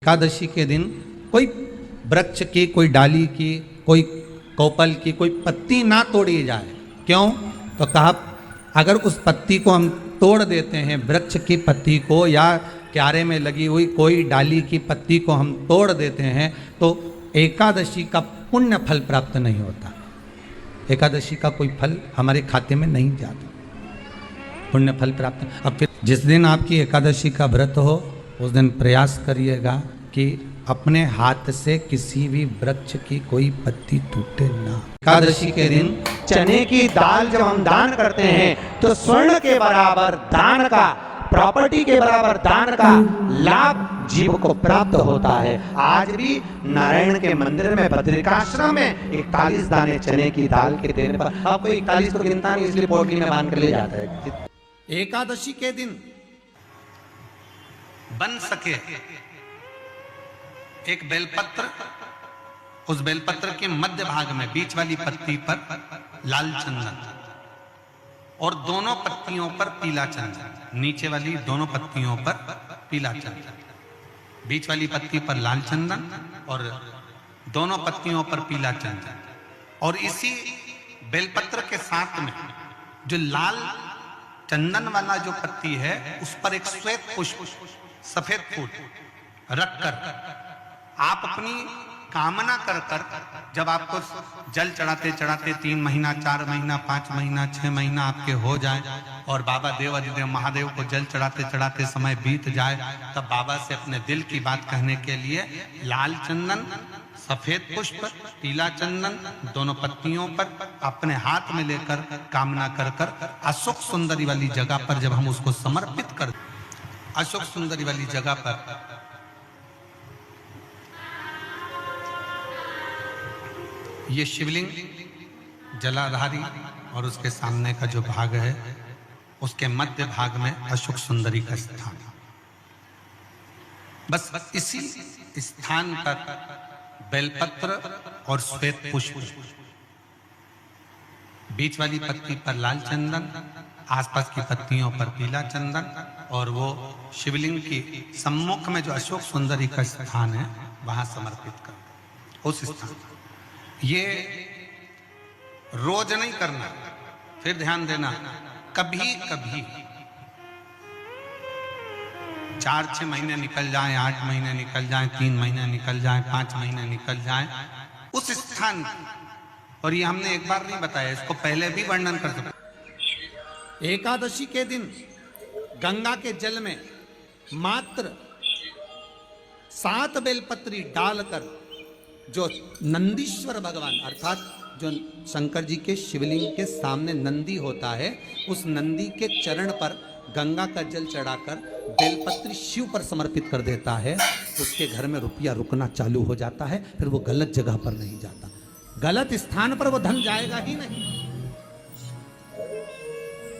एकादशी के दिन कोई वृक्ष की, कोई डाली की, कोई कोपल की, कोई पत्ती ना तोड़ी जाए। क्यों? तो कहा अगर उस पत्ती को हम तोड़ देते हैं, वृक्ष की पत्ती को या क्यारे में लगी हुई कोई डाली की पत्ती को हम तोड़ देते हैं तो एकादशी का पुण्य फल प्राप्त नहीं होता। एकादशी का कोई फल हमारे खाते में नहीं जाता, पुण्य फल प्राप्त। अब फिर जिस दिन आपकी एकादशी का व्रत हो उस दिन प्रयास करिएगा कि अपने हाथ से किसी भी वृक्ष की कोई पत्ती टूटे ना। एकादशी के दिन चने की दाल जब हम दान करते हैं तो स्वर्ण के बराबर दान का, प्रॉपर्टी के बराबर दान का लाभ जीव को प्राप्त होता है। आज भी नारायण के मंदिर में बद्रिकाश्रम में 41 दाने चने की दाल के देने पर, अब कोई 41 तो गिनता नहीं इसलिए पोटली में बांध कर ले जाता है। एकादशी के दिन बन सके एक बेलपत्र, उस बेलपत्र के मध्य भाग में बीच वाली पत्ती पर लाल चंदन और दोनों पत्तियों पर पीला चंदन, नीचे वाली दोनों पत्तियों पर पीला चंदन, बीच वाली पत्ती पर लाल चंदन और दोनों पत्तियों पर पीला चंदन। और इसी बेलपत्र के साथ में जो लाल चंदन वाला जो पत्ती है उस पर एक श्वेत पुष्प, सफेद फूल रखकर आप अपनी कामना कर कर, जब आपको जल चढ़ाते चढ़ाते 3 महीना, 4 महीना, 5 महीना, 6 महीना आपके हो जाए और बाबा देव अधिदेव महादेव को जल चढ़ाते चढ़ाते समय बीत जाए, तब बाबा से अपने दिल की बात कहने के लिए लाल चंदन, सफेद पुष्प, पीला चंदन दोनों पत्तियों पर अपने हाथ में लेकर कामना कर कर अशोक सुंदरी वाली जगह पर जब हम उसको समर्पित कर, अशोक सुंदरी वाली जगह पर ये शिवलिंग जलाधारी और उसके सामने का जो भाग है उसके मध्य भाग में अशोक सुंदरी का स्थान, बस इसी स्थान पर बेलपत्र और श्वेत पुष्प, बीच वाली पत्ती पर लाल चंदन, आसपास की पत्तियों पर पीला चंदन और वो शिवलिंग की सम्मुख में जो अशोक सुंदरी का स्थान है वहां समर्पित कर। उस स्थान ये रोज नहीं करना, फिर ध्यान देना, कभी कभी 4-6 महीने निकल जाएं, 8 महीने निकल जाएं, 3 महीने निकल जाएं, 5 महीने निकल जाएं, उस स्थान, और ये हमने एक बार नहीं बताया, इसको पहले भी वर्णन कर सकते। एकादशी के दिन गंगा के जल में मात्र 7 बेलपत्री डालकर जो नंदीश्वर भगवान अर्थात जो शंकर जी के शिवलिंग के सामने नंदी होता है, उस नंदी के चरण पर गंगा का जल चढ़ाकर बेलपत्री शिव पर समर्पित कर देता है, उसके घर में रुपया रुकना चालू हो जाता है। फिर वो गलत जगह पर नहीं जाता, गलत स्थान पर वो धन जाएगा ही नहीं।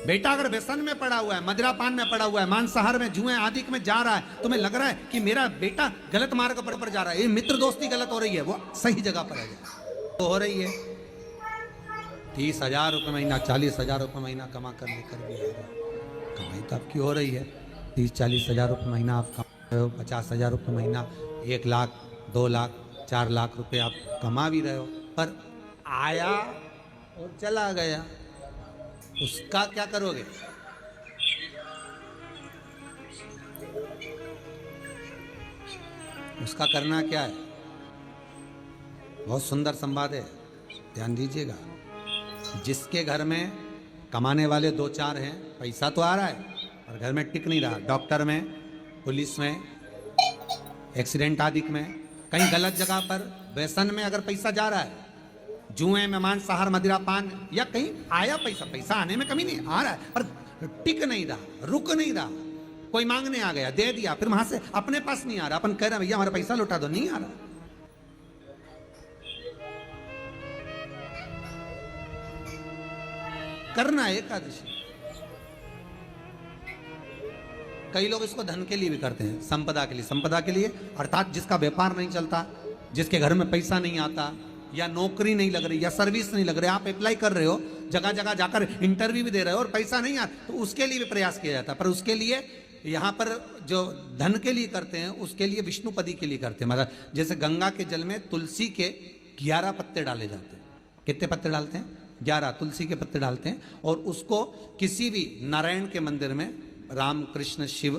बेटा अगर व्यसन में पड़ा हुआ है, मदिरा पान में पड़ा हुआ है, मांसाहार में, जुए आदि में जा रहा है, तुम्हें लग रहा है कि मेरा बेटा गलत मार्ग पर जा रहा है, ये मित्र दोस्ती गलत हो रही है, वो सही जगह पर है तो हो रही है। 30,000 रुपये महीना, 40,000 रुपये महीना कमा कर लेकर भी आ रहा है, कमाई तो आपकी हो रही है। 30-40 हज़ार रुपये महीना आप कमा रहे हो, 50,000 रुपये महीना, 1 लाख, 2 लाख, 4 लाख रुपये आप कमा भी रहे हो, पर आया और चला गया, उसका क्या करोगे? उसका करना क्या है? बहुत सुंदर संवाद है, ध्यान दीजिएगा। जिसके घर में कमाने वाले 2-4 हैं, पैसा तो आ रहा है और घर में टिक नहीं रहा, डॉक्टर में, पुलिस में, एक्सीडेंट आदि में, कहीं गलत जगह पर व्यसन में अगर पैसा जा रहा है, जुए में, मांसाहार, मदिरा पान, या कहीं आया पैसा, पैसा आने में कमी नहीं, आ रहा है पर टिक नहीं रहा, रुक नहीं रहा, कोई मांगने आ गया, दे दिया, फिर वहां से अपने पास नहीं आ रहा, अपन कह रहे हैं भैया हमारा पैसा लौटा दो, नहीं आ रहा। करना है एकादशी। कई लोग इसको धन के लिए भी करते हैं, संपदा के लिए, संपदा के लिए अर्थात जिसका व्यापार नहीं चलता, जिसके घर में पैसा नहीं आता, या नौकरी नहीं लग रही, या सर्विस नहीं लग रही, आप अप्लाई कर रहे हो, जगह जगह जाकर इंटरव्यू भी दे रहे हो और पैसा नहीं आता, तो उसके लिए भी प्रयास किया जाता है। पर उसके लिए यहाँ पर जो धन के लिए करते हैं उसके लिए विष्णुपदी के लिए करते हैं। मतलब जैसे गंगा के जल में तुलसी के 11 पत्ते डाले जाते हैं। कितने पत्ते डालते हैं? 11 तुलसी के पत्ते डालते हैं और उसको किसी भी नारायण के मंदिर में, राम कृष्ण शिव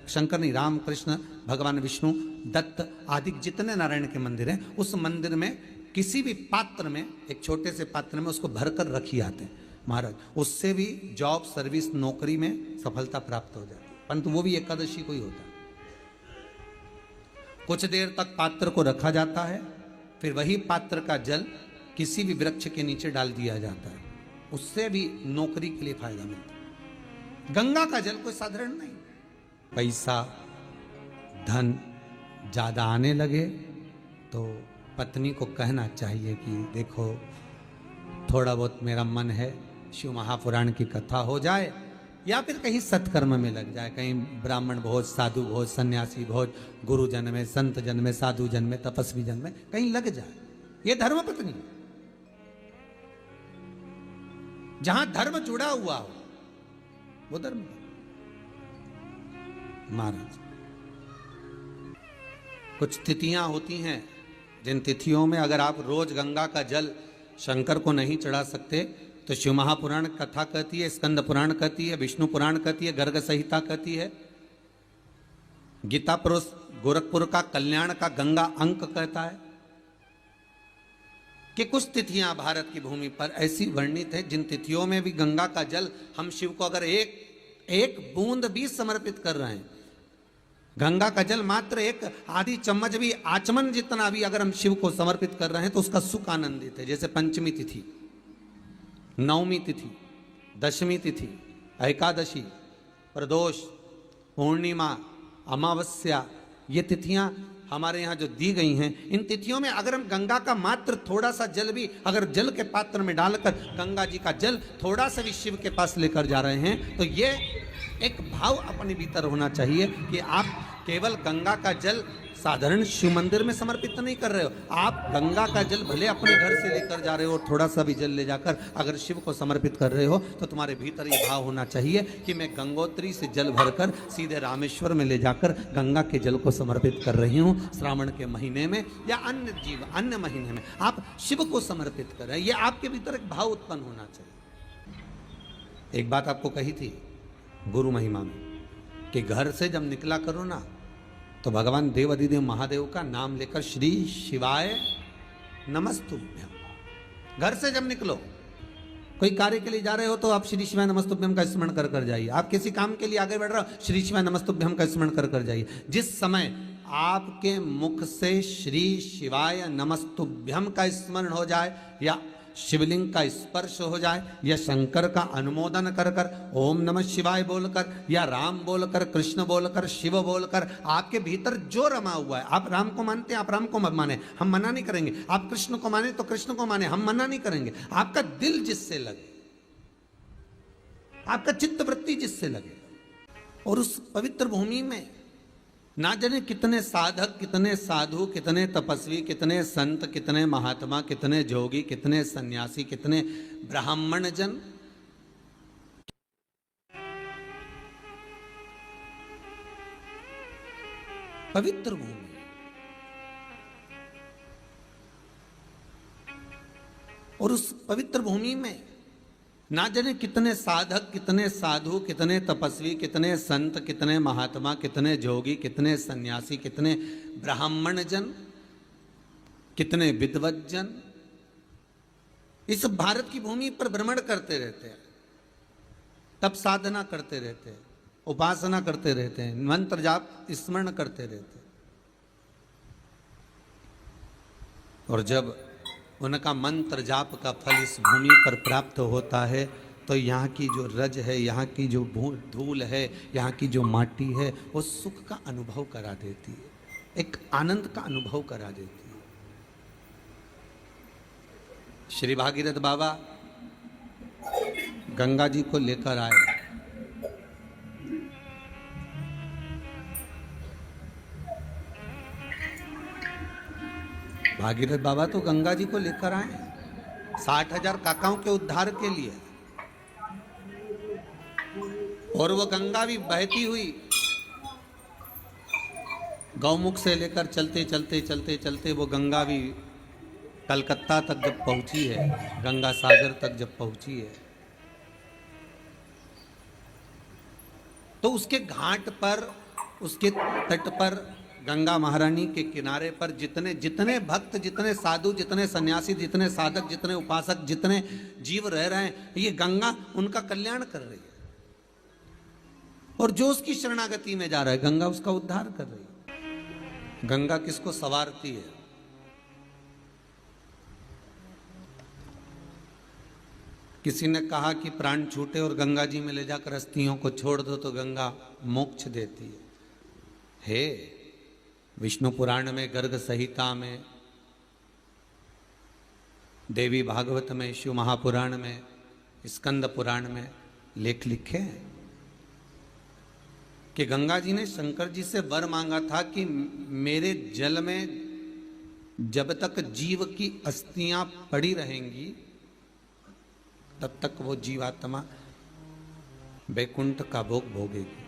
शंकर नहीं, राम कृष्ण भगवान विष्णु दत्त आदि जितने नारायण के मंदिर हैं उस मंदिर में किसी भी पात्र में, एक छोटे से पात्र में उसको भरकर रखी आते हैं महाराज। उससे भी जॉब सर्विस नौकरी में सफलता प्राप्त हो जाती है, परंतु वो भी एकादशी को ही होता है। कुछ देर तक पात्र को रखा जाता है, फिर वही पात्र का जल किसी भी वृक्ष के नीचे डाल दिया जाता है, उससे भी नौकरी के लिए फायदा मिलता है। गंगा का जल कोई साधारण नहीं। पैसा धन ज्यादा आने लगे तो पत्नी को कहना चाहिए कि देखो थोड़ा बहुत मेरा मन है शिव महापुराण की कथा हो जाए, या फिर कहीं सत्कर्म में लग जाए, कहीं ब्राह्मण भोज, साधु भोज, सन्यासी भोज, गुरु जन में, संत जन में, साधु जन में, तपस्वी जन में कहीं लग जाए। ये धर्म पत्नी है। जहां धर्म जुड़ा हुआ हो वो धर्म महाराज। कुछ तिथियां होती हैं जिन तिथियों में अगर आप रोज गंगा का जल शंकर को नहीं चढ़ा सकते तो शिव महापुराण कथा कहती है, स्कंद पुराण कहती है, विष्णु पुराण कहती है, गर्ग संहिता कहती है, गीता पुरुष गोरखपुर का कल्याण का गंगा अंक कहता है कि कुछ तिथियां भारत की भूमि पर ऐसी वर्णित है जिन तिथियों में भी गंगा का जल हम शिव को अगर एक बूंद भी समर्पित कर रहे हैं, गंगा का जल मात्र एक आधी चम्मच भी, आचमन जितना भी अगर हम शिव को समर्पित कर रहे हैं तो उसका सुख आनंदित है। जैसे पंचमी तिथि, नवमी तिथि, दशमी तिथि, एकादशी, प्रदोष, पूर्णिमा, अमावस्या, ये तिथियां हमारे यहाँ जो दी गई हैं, इन तिथियों में अगर हम गंगा का मात्र थोड़ा सा जल भी अगर जल के पात्र में डालकर गंगा जी का जल थोड़ा सा भी शिव के पास लेकर जा रहे हैं तो ये एक भाव अपने भीतर होना चाहिए कि आप केवल गंगा का जल साधारण शिव मंदिर में समर्पित तो नहीं कर रहे हो, आप गंगा का जल भले अपने घर से लेकर जा रहे हो और थोड़ा सा भी जल ले जाकर अगर शिव को समर्पित कर रहे हो तो तुम्हारे भीतर ये भाव होना चाहिए कि मैं गंगोत्री से जल भरकर सीधे रामेश्वर में ले जाकर गंगा के जल को समर्पित कर रही हूँ। श्रावण के महीने में या अन्य महीने में आप शिव को समर्पित कर रहे हैं, ये आपके भीतर एक भाव उत्पन्न होना चाहिए। एक बात आपको कही थी गुरु महिमा में कि घर से जब निकला करो ना तो भगवान देव अधिदेव महादेव का नाम लेकर श्री शिवाय नमस्तुभ्यम। घर से जब निकलो, कोई कार्य के लिए जा रहे हो तो आप श्री शिवाय नमस्तुभ्यम का स्मरण कर कर जाइए। आप किसी काम के लिए आगे बढ़ रहे हो, श्री शिवाय नमस्तुभ्यम का स्मरण कर कर जाइए। जिस समय आपके मुख से श्री शिवाय नमस्तुभ्यम का स्मरण हो जाए या शिवलिंग का स्पर्श हो जाए या शंकर का अनुमोदन कर कर ओम नमः शिवाय बोलकर या राम बोलकर, कृष्ण बोलकर, शिव बोलकर, आपके भीतर जो रमा हुआ है, आप राम को मानते हैं आप राम को माने, हम मना नहीं करेंगे। आप कृष्ण को माने तो कृष्ण को माने, हम मना नहीं करेंगे। आपका दिल जिससे लगे, आपका चित्त वृत्ति जिससे लगे, और उस पवित्र भूमि में ना जाने कितने साधक, कितने साधु, कितने तपस्वी, कितने संत, कितने महात्मा, कितने जोगी, कितने सन्यासी, कितने ब्राह्मण जन पवित्र भूमि, और उस पवित्र भूमि में ना जाने कितने साधक, कितने साधु, कितने तपस्वी, कितने संत, कितने महात्मा, कितने जोगी, कितने सन्यासी, कितने ब्राह्मण जन, कितने विद्वत जन इस भारत की भूमि पर भ्रमण करते रहते हैं, तप साधना करते रहते हैं, उपासना करते रहते हैं, मंत्र जाप स्मरण करते रहते हैं। और जब उनका मंत्र जाप का फल इस भूमि पर प्राप्त होता है तो यहाँ की जो रज है, यहाँ की जो धूल है, यहाँ की जो माटी है, वो सुख का अनुभव करा देती है, एक आनंद का अनुभव करा देती है। श्री भागीरथ बाबा गंगा जी को लेकर आए। भागीरथ बाबा तो गंगा जी को लेकर आए 60,000 काकाओं के उद्धार के लिए। और वो गंगा भी बहती हुई गौमुख से लेकर चलते चलते चलते चलते वो गंगा भी कलकत्ता तक जब पहुंची है, गंगा सागर तक जब पहुंची है, तो उसके घाट पर, उसके तट पर, गंगा महारानी के किनारे पर जितने जितने भक्त, जितने साधु, जितने सन्यासी, जितने साधक, जितने उपासक, जितने जीव रह रहे हैं, ये गंगा उनका कल्याण कर रही है। और जो उसकी शरणागति में जा रहा है, गंगा उसका उद्धार कर रही है। गंगा किसको संवारती है? किसी ने कहा कि प्राण छूटे और गंगा जी में ले जाकर अस्थियों को छोड़ दो तो गंगा मोक्ष देती है। विष्णु पुराण में, गर्ग संहिता में, देवी भागवत में, शिव महापुराण में, स्कंद पुराण में लेख लिखे हैं कि गंगा जी ने शंकर जी से वर मांगा था कि मेरे जल में जब तक जीव की अस्थियां पड़ी रहेंगी तब तक वो जीवात्मा वैकुंठ का भोग भोगेगी।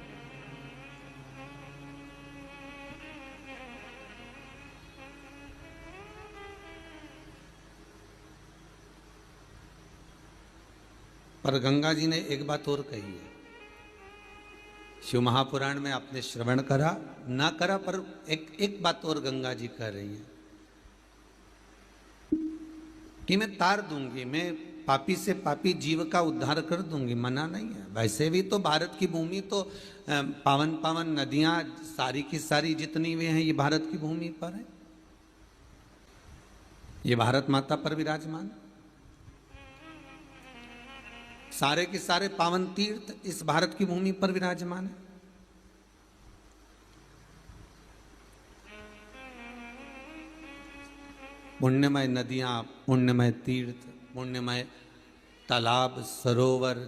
पर गंगा जी ने एक बात और कही है, शिव महापुराण में आपने श्रवण करा ना करा, पर एक बात और गंगा जी कह रही है कि मैं तार दूंगी, मैं पापी से पापी जीव का उद्धार कर दूंगी, मना नहीं है। वैसे भी तो भारत की भूमि तो पावन पावन नदियां सारी की सारी जितनी भी हैं, ये भारत की भूमि पर है, ये भारत माता पर विराजमान। सारे के सारे पावन तीर्थ इस भारत की भूमि पर विराजमान है। पुण्यमय नदियां, पुण्यमय तीर्थ, पुण्यमय तालाब, सरोवर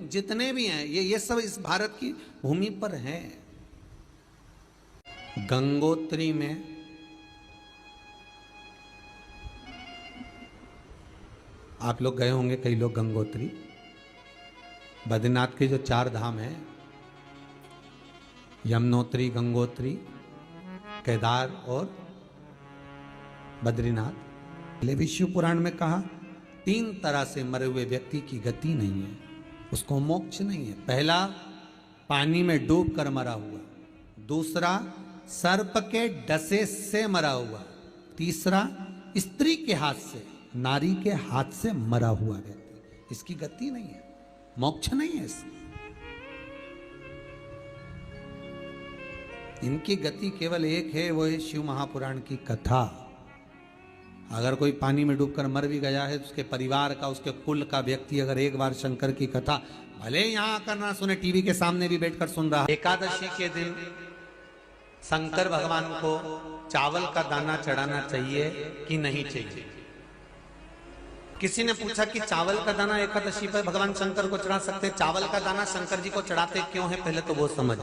जितने भी हैं, ये सब इस भारत की भूमि पर हैं। गंगोत्री में आप लोग गए होंगे, कई लोग गंगोत्री, बद्रीनाथ के जो 4 धाम हैं, यमुनोत्री, गंगोत्री, केदार और बद्रीनाथ। विष्णु पुराण में कहा 3 तरह से मरे हुए व्यक्ति की गति नहीं है, उसको मोक्ष नहीं है। पहला, पानी में डूब कर मरा हुआ। दूसरा, सर्प के डसे से मरा हुआ। तीसरा, स्त्री के हाथ से, नारी के हाथ से मरा हुआ व्यक्ति, इसकी गति नहीं है, मोक्ष नहीं है इसकी। इनकी गति केवल एक है, वो है शिव महापुराण की कथा। अगर कोई पानी में डूबकर मर भी गया है तो उसके परिवार का, उसके कुल का व्यक्ति अगर एक बार शंकर की कथा भले यहां आकर ना सुने, टीवी के सामने भी बैठकर सुन रहा है। एकादशी के दिन शंकर भगवान को चावल का दाना चढ़ाना चाहिए कि नहीं चाहिए? किसी ने पूछा कि चावल का दाना एकादशी पर भगवान शंकर को चढ़ा सकते? चावल का दाना शंकर जी को चढ़ाते क्यों है, पहले तो वो समझ।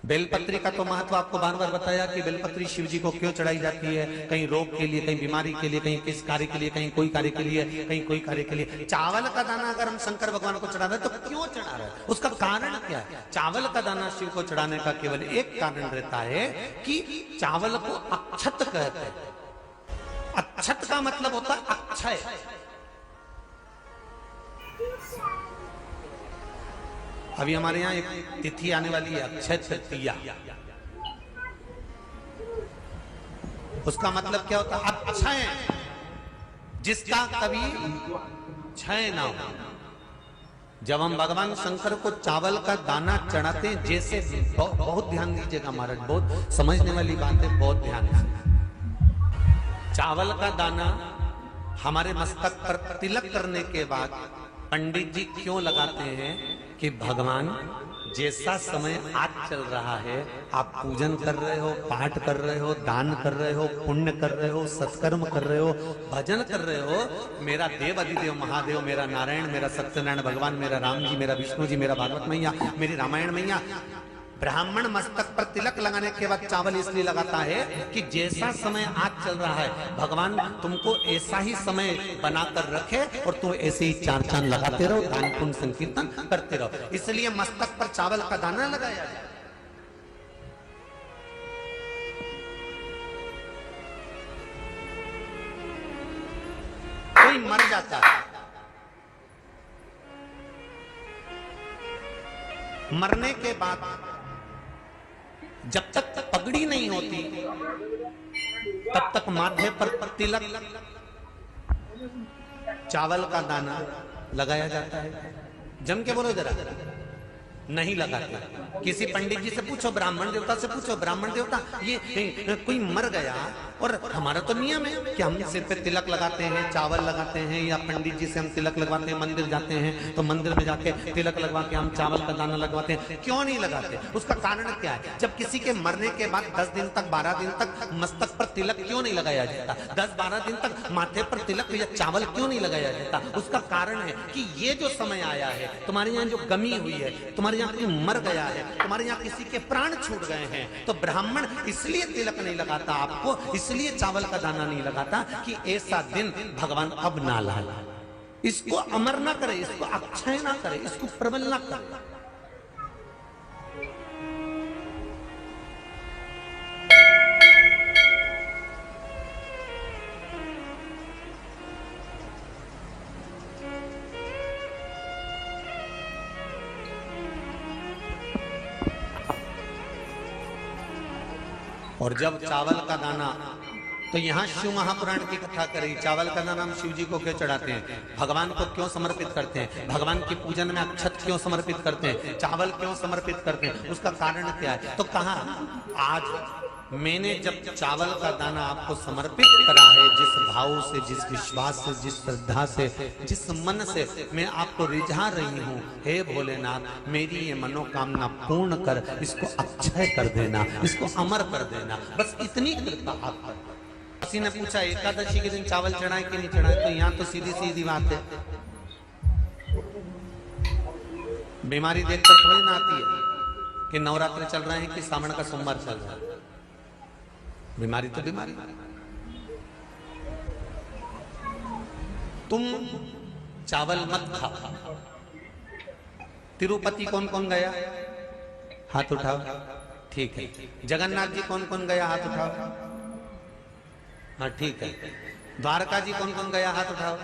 बेलपत्री का तो महत्व आपको बार बार बताया कि बेलपत्री शिव जी को क्यों चढ़ाई जाती है, कहीं रोग के लिए, कहीं बीमारी के लिए, कहीं किस कार्य के लिए, कहीं कोई कार्य के लिए, कहीं कोई कार्य के लिए। चावल का दाना अगर हम शंकर भगवान को चढ़ा रहे हैं तो क्यों चढ़ा रहे हैं, उसका कारण क्या है? चावल का दाना शिव को चढ़ाने का केवल एक कारण रहता है कि चावल को अक्षत कहते हैं। अक्षत का मतलब होता है अक्षय। अभी हमारे यहाँ एक तिथि आने वाली है, अक्षय तृतीया। उसका मतलब क्या होता है? अक्षय, जिसका कभी क्षय ना हो। जब हम भगवान शंकर को चावल का दाना चढ़ाते हैं, जैसे बहुत ध्यान दीजिएगा महाराज, बहुत समझने वाली बात है, बहुत ध्यान से। चावल का दाना हमारे मस्तक पर तिलक करने के बाद पंडित जी क्यों लगाते हैं कि भगवान जैसा समय आज चल रहा है, आप पूजन कर रहे हो, पाठ कर रहे हो, दान कर रहे हो, पुण्य कर रहे हो, सत्कर्म कर रहे हो, भजन कर रहे हो, मेरा देव अधिदेव महादेव, मेरा नारायण, मेरा सत्यनारायण भगवान, मेरा राम जी, मेरा विष्णु जी, मेरा भागवत मैया, मेरी रामायण मैया, ब्राह्मण मस्तक पर तिलक लगाने के बाद चावल इसलिए लगाता है कि जैसा समय आज चल रहा है भगवान तुमको ऐसा ही समय बनाकर रखे और तुम ऐसे ही चार चांद लगाते रहो, दान पुण्य संकीर्तन करते रहो, इसलिए मस्तक पर चावल का दाना लगाया जाए। कोई मर जाता है, मरने के बाद जब तक पगड़ी नहीं होती तब तक माथे पर तिलक चावल का दाना लगाया जाता है। जम के बोलो जरा, नहीं लगाते। किसी पंडित जी से पूछो, ब्राह्मण देवता से पूछो, ब्राह्मण देवता ये कोई मर गया और हमारा तो नियम है कि हम सिर पे तिलक लगाते हैं, चावल लगाते हैं, या पंडित जी से हम तिलक लगवाते हैं, मंदिर जाते हैं तो मंदिर में जाके तिलक लगवा के हम चावल का दाना लगवाते हैं, क्यों नहीं लगाते? उसका कारण क्या है? जब किसी के मरने के बाद 10 दिन तक 12 दिन तक मस्तक पर तिलक क्यों नहीं लगाया जाता? 10-12 दिन तक माथे पर तिलक या चावल क्यों नहीं लगाया जाता? उसका कारण है कि ये जो समय आया है, तुम्हारे यहाँ जो गमी हुई है, तुम्हारे यहाँ कोई मर गया है, तुम्हारे यहाँ किसी के प्राण छूट गए हैं, तो ब्राह्मण इसलिए तिलक नहीं लगाता आपको, इसलिए चावल का दाना नहीं लगाता कि ऐसा दिन भगवान अब ना लाए, इसको अमर ना करे, इसको अक्षय ना करे, इसको प्रबल ना करे। और जब चावल का दाना, तो यहाँ शिव महापुराण की कथा करी, चावल का दाना हम शिव जी को क्यों चढ़ाते हैं, भगवान को क्यों समर्पित करते हैं, भगवान की पूजन में अक्षत क्यों समर्पित करते हैं, चावल क्यों समर्पित करते हैं, उसका कारण क्या है? तो कहा आज मैंने जब चावल का दाना आपको समर्पित करा है, जिस भाव से, जिस विश्वास से, जिस श्रद्धा से, जिस मन से मैं आपको रिझा रही हूँ, हे भोलेनाथ मेरी ये मनोकामना पूर्ण कर, इसको अक्षय कर देना, इसको अमर कर देना, बस इतनी कृपा आप कर। किसी ने पूछा एकादशी के दिन चावल चढ़ाए कि नहीं चढ़ाए, तो यहाँ तो सीधी सीधी बात है, बीमारी देखकर थोड़ी ना आती है कि नवरात्र चल रहे हैं कि सावन का सोमवार चल रहा है, बीमारी तो बीमारी। तुम चावल मत खाओ। तिरुपति कौन कौन गया? हाथ उठाओ। ठीक है। जगन्नाथ जी कौन कौन गया? हाथ उठाओ। हाँ ठीक है। द्वारका जी कौन कौन गया? हाथ उठाओ।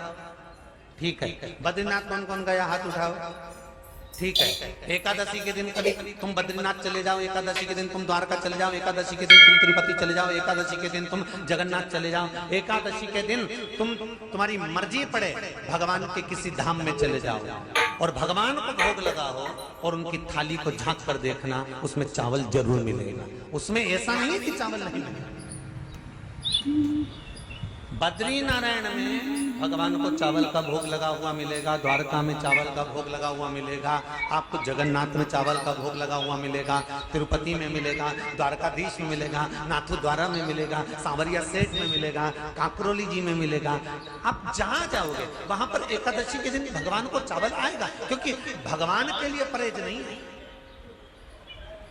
ठीक है। बद्रीनाथ कौन कौन गया? हाथ उठाओ। ठीक है। एकादशी के दिन कभी तुम बद्रीनाथ चले जाओ, एकादशी के दिन तुम द्वारका चले जाओ, एकादशी के दिन तुम तिरुपति चले जाओ, एकादशी के दिन तुम जगन्नाथ चले जाओ, एकादशी के दिन तुम्हारी मर्जी पड़े भगवान के किसी धाम में चले जाओ और भगवान को भोग लगाओ और उनकी थाली को झांक कर देखना, उसमें चावल जरूर मिलेगा। उसमें ऐसा नहीं है कि चावल नहीं मिलेगा। बद्री नारायण में भगवान को चावल का भोग लगा हुआ मिलेगा, द्वारका में चावल का भोग लगा हुआ मिलेगा, आपको जगन्नाथ में चावल का भोग लगा हुआ मिलेगा, तिरुपति में मिलेगा, द्वारकाधीश में मिलेगा, नाथू द्वारा में मिलेगा, सांवरिया सेठ में मिलेगा, काकरोली जी में मिलेगा। आप जहां जाओगे वहां पर एकादशी के दिन भगवान को चावल आएगा, क्योंकि भगवान के लिए परहेज नहीं है।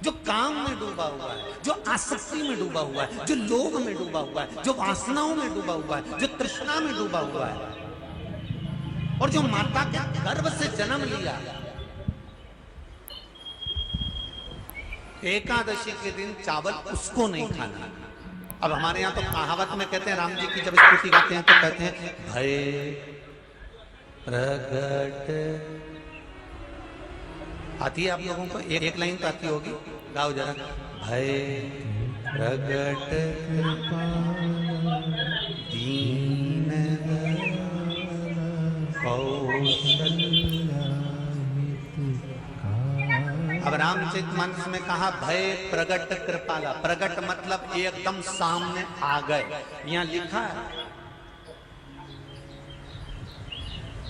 जो काम में डूबा हुआ है, जो आसक्ति में डूबा हुआ है, जो लोभ में डूबा हुआ है, जो वासनाओं में डूबा हुआ है, जो तृष्णा में डूबा हुआ है और जो माता के गर्भ से जन्म लिया, एकादशी के दिन चावल उसको नहीं खाना। अब हमारे यहाँ तो कहावत में कहते हैं, राम जी की जब स्तुति गाते हैं तो कहते हैं भय प्रगट, आती है आप लोगों को? एक लाइन तो आती होगी, गाओ जरा। भय प्रगट दीन कौशल्या। अब रामचरितमानस में कहा भय प्रगट कृपाला। प्रगट मतलब एकदम सामने आ गए। यहाँ लिखा है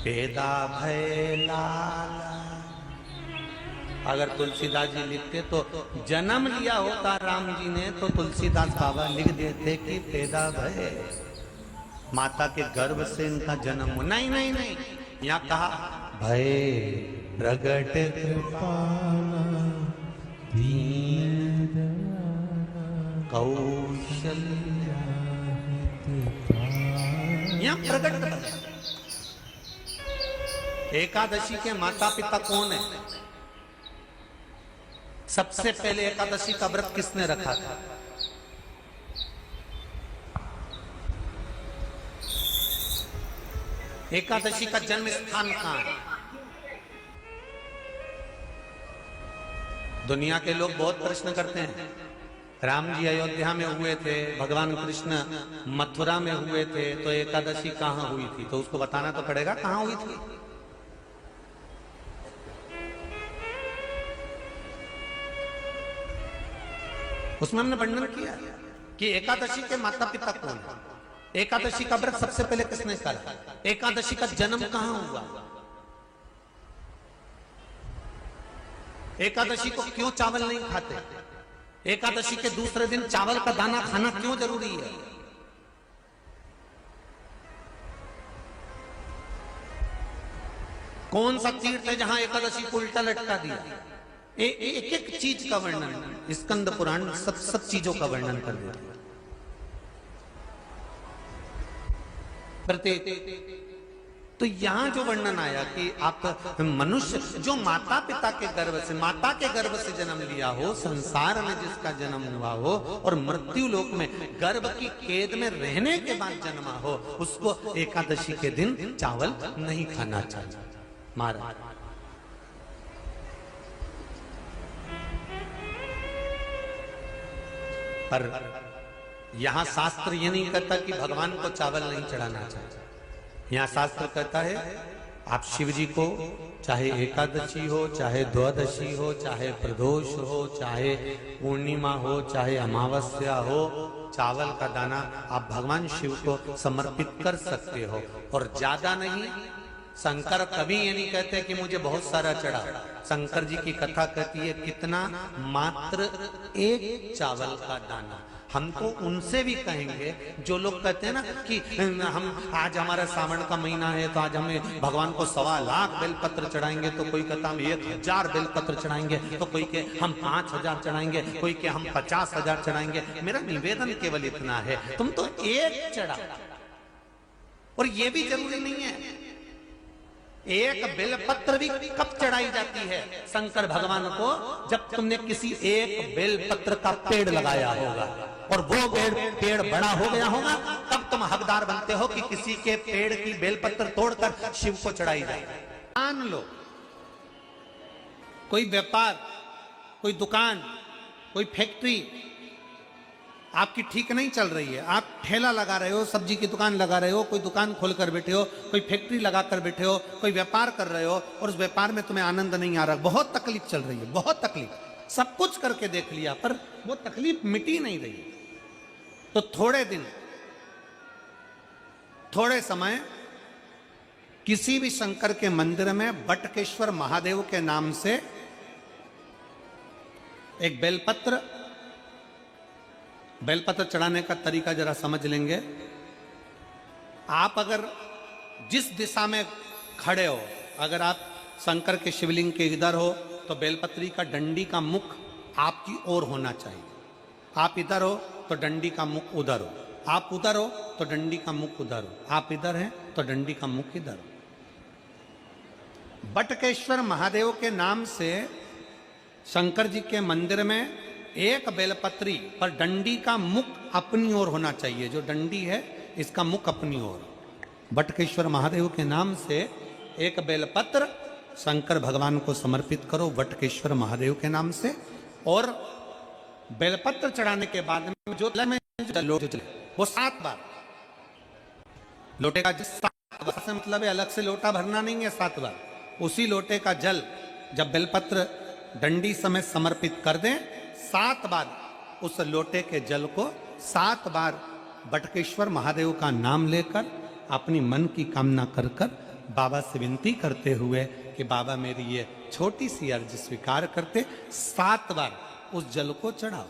पेदा भय लाला। अगर तुलसीदास जी लिखते तो जन्म लिया होता राम जी ने तो तुलसीदास बाबा लिख देते कि पैदा भय, माता के गर्भ से इनका जन्म हो। नहीं नहीं नहीं, यहाँ कहा भय प्रगट कृपाला दीन कौशल्या यहां प्रकट कर रहे हैं। एकादशी के माता पिता कौन है? सबसे पहले एकादशी का व्रत किसने रखा था? एकादशी का जन्म स्थान कहां है? दुनिया के लोग बहुत प्रश्न करते हैं, राम जी अयोध्या में हुए थे, भगवान कृष्ण मथुरा में हुए थे, तो एकादशी कहां हुई थी? तो उसको बताना तो पड़ेगा कहां हुई थी। उसमें हमने वर्णन किया कि एकादशी के माता पिता कौन है, एकादशी का व्रत सबसे पहले किसने करा, एकादशी का जन्म कहां हुआ, एकादशी को क्यों चावल नहीं खाते, एकादशी के दूसरे दिन चावल का दाना खाना क्यों जरूरी है। कौन सा तीर्थ है जहां एकादशी को उल्टा लटका दिया। एक एक चीज का वर्णन स्कंद पुराण सब चीजों का वर्णन कर देता है। प्रत्येक तो यहां जो वर्णन आया कि आप मनुष्य जो माता पिता के गर्भ से, माता के गर्भ से जन्म लिया हो, संसार में जिसका जन्म हुआ हो और मृत्यु लोक में गर्भ की कैद में रहने के बाद जन्मा हो, उसको एकादशी के दिन चावल नहीं खाना चाहिए। महाराज पर यहां शास्त्र ये नहीं कहता कि भगवान को चावल नहीं चढ़ाना चाहिए। यहां शास्त्र कहता है आप शिव जी को चाहे एकादशी हो, चाहे द्वादशी हो, चाहे प्रदोष हो, चाहे पूर्णिमा हो, चाहे अमावस्या हो, चावल का दाना आप भगवान शिव को समर्पित कर सकते हो और ज्यादा नहीं। शंकर कभी ये नहीं कहते कि मुझे बहुत सारा चढ़ा। शंकर जी की कथा कहती है कितना, मात्र एक चावल का दाना। हम तो उनसे भी कहेंगे जो लोग कहते हैं ना कि हम आज हमारा सावन का महीना है तो आज हमें भगवान को 1.25 लाख बेलपत्र चढ़ाएंगे, तो कोई कहता हम 1000 बेलपत्र चढ़ाएंगे, तो कोई के हम 5000 चढ़ाएंगे, कोई के हम 50,000 चढ़ाएंगे। मेरा निवेदन केवल इतना है, तुम तो एक चढ़ा। और ये भी जरूरी नहीं है, एक बेलपत्र भी कब चढ़ाई जाती है शंकर भगवान को, जब तुमने किसी एक बेलपत्र का पेड़ लगाया होगा और वो पेड़ बड़ा हो गया होगा, तब तुम हकदार बनते हो कि किसी के पेड़ की बेलपत्र तोड़कर शिव को चढ़ाई जाए। मान लो कोई व्यापार, कोई दुकान, कोई फैक्ट्री आपकी ठीक नहीं चल रही है, आप ठेला लगा रहे हो, सब्जी की दुकान लगा रहे हो, कोई दुकान खोलकर बैठे हो, कोई फैक्ट्री लगाकर बैठे हो, कोई व्यापार कर रहे हो और उस व्यापार में तुम्हें आनंद नहीं आ रहा, बहुत तकलीफ चल रही है, बहुत तकलीफ, सब कुछ करके देख लिया पर वो तकलीफ मिटी नहीं रही। तो थोड़े दिन, थोड़े समय किसी भी शंकर के मंदिर में बटकेश्वर महादेव के नाम से एक बेलपत्र चढ़ाने का तरीका जरा समझ लेंगे। आप अगर जिस दिशा में खड़े हो, अगर आप शंकर के शिवलिंग के इधर हो तो बेलपत्री का डंडी का मुख आपकी ओर होना चाहिए। आप इधर हो तो डंडी का मुख उधर हो, आप उधर हो तो डंडी का मुख उधर हो, आप इधर हैं तो डंडी का मुख इधर हो। बटकेश्वर महादेव के नाम से शंकर जी के मंदिर में एक बेलपत्री पर डंडी का मुख अपनी ओर होना चाहिए। जो डंडी है इसका मुख अपनी ओर। बटकेश्वर महादेव के नाम से एक बेलपत्र शंकर भगवान को समर्पित करो बटकेश्वर महादेव के नाम से। और बेलपत्र चढ़ाने के बाद में जो लोटे वो 7 बार, लोटे का 7 बार से मतलब है अलग से लोटा भरना नहीं है, 7 बार उसी लोटे का जल जब बेलपत्र डंडी समेत समर्पित कर दें, 7 बार उस लोटे के जल को 7 बार बटकेश्वर महादेव का नाम लेकर अपनी मन की कामना कर कर बाबा से विनती करते हुए कि बाबा मेरी ये छोटी सी अर्ज स्वीकार करते, 7 बार उस जल को चढ़ाओ।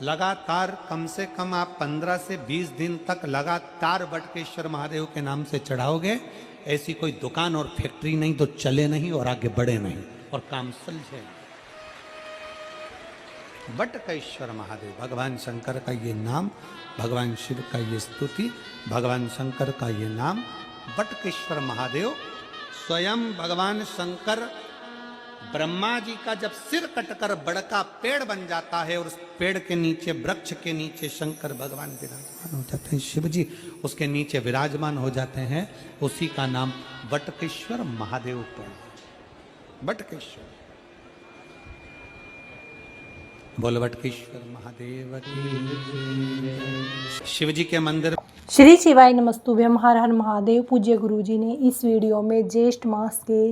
लगातार कम से कम आप 15 से 20 दिन तक लगातार बटकेश्वर महादेव के नाम से चढ़ाओगे। ऐसी कोई दुकान और फैक्ट्री नहीं तो चले नहीं और आगे बढ़े नहीं और काम सुलझे। वटकेश्वर महादेव। भगवान शंकर का ये नाम, भगवान शिव का ये स्तुति, भगवान शंकर का ये नाम वटकेश्वर महादेव। स्वयं भगवान शंकर ब्रह्मा जी का जब सिर कटकर बड़का पेड़ बन जाता है और उस पेड़ के नीचे, वृक्ष के नीचे शंकर भगवान विराजमान हो जाते हैं, शिव जी उसके नीचे विराजमान हो जाते हैं, उसी का नाम वटकेश्वर महादेव पड़। वटकेश्वर, बोल वटकेश्वर महादेव की। शिव जी के मंदिर। श्री शिवाय नमस्तुभ्यम, हर हर महादेव। पूज्य गुरुजी ने इस वीडियो में ज्येष्ठ मास के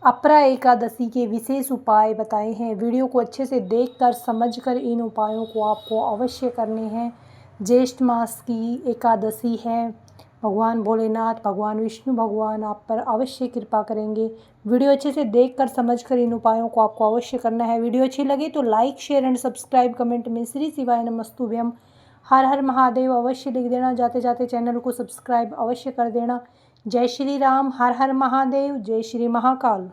अपरा एकादशी के विशेष उपाय बताए हैं। वीडियो को अच्छे से देखकर समझकर इन उपायों को आपको अवश्य करने हैं। ज्येष्ठ मास की एकादशी है, भगवान भोलेनाथ, भगवान विष्णु भगवान आप पर अवश्य कृपा करेंगे। वीडियो अच्छे से देखकर समझकर इन उपायों को आपको अवश्य करना है। वीडियो अच्छी लगे तो like, share and subscribe, comment में श्री शिवाय नमस्तुभ्यम, हर हर महादेव अवश्य लिख देना। जाते जाते चैनल को सब्सक्राइब अवश्य कर देना। जय श्री राम, हर हर महादेव, जय श्री महाकाल।